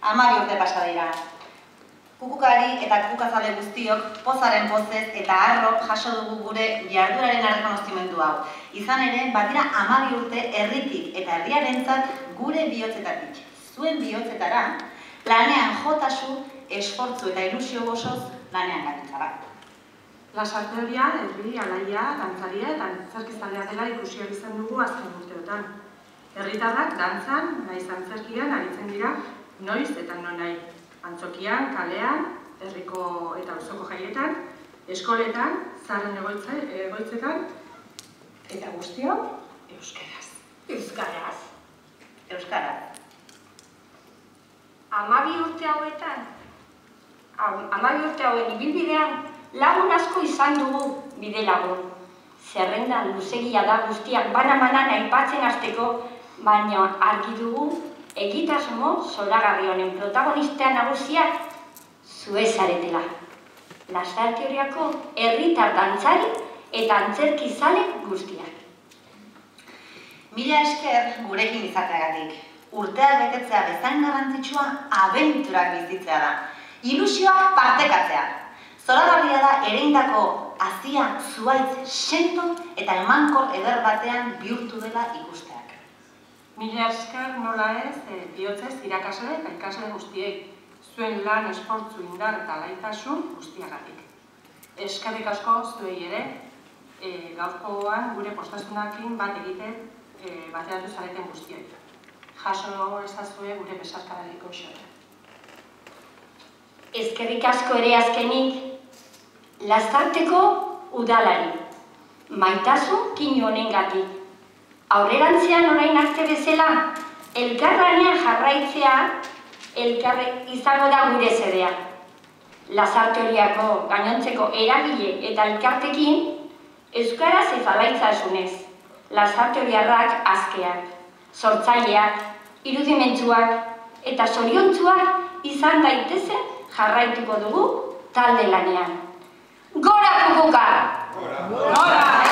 12 urte pasa dira. Kukukari eta kukukazale guztiok pozaren pozez eta harro jaso dugu gure jarduraren errekonozimendu hau. Izan ere, badira 12 urte herritik eta herriarentzat gure bihotzetatik, zuen bihotzetara, lanean jotasu, esfortzu eta ilusio gozoz lanean gabiltzara. Lasarteoria, herri, alaia, dantzaria eta antzerkizalea dela ikusi izan dugu azken urteotan. Herritarrak dantzan, naiz antzerkian aritzen dira, noiz eta non nahi. Antzokian, kalean, herriko eta auzoko jaietan, eskoletan, zaharren egoitzetan, eta guztio, euskaraz. Euskaraz. Euskaraz. 12 urte hauetan, 12 urte hauen ibilbidean, lagun asko izan dugu bide lagun. Zerrenda luzegia da guztiak bana-banan aipatzen hasteko, baina argi dugu egitasmo zoragarri honen protagonistea nagusiak zuez zaretela. Lasarteoriako herritar dantzari eta antzerkizale guztiak. Mila esker gurekin izateagatik. Urteak betetzea bezain garrantzitsua abenturak bizitzea da. Ilusioak partekatzea. Zoragarria da ereindako hazia zuaitz sendo eta emankor eder batean bihurtu dela ikusteak. Mila esker nola ez, bihotzez irakasle eta ikasle guztiei, zuen lan, esfortzu, indar eta laitasun guztiagatik. Eskerrik asko zuei ere, gaurkoan gure postasunakin bat egiten bateratu zareten guztiei. Jaso ezazue gure besarkadaliko xoa. Eskerrik asko ere azkenik, Lasarteko udalari, maitasun kinu honengatik. Aurrerantzean orain arte bezala, elkarlanean jarraitzea izango da gure xedea. Lasarteoriako gainontzeko eragile eta elkartekin, euskaraz ez alaitzasunez, lasarteoriarrak askeak, sortzaileak, irudimentsuak eta zoriontsuak izan daitezen jarraituko dugu talde lanean. Gora kukuka! Gora!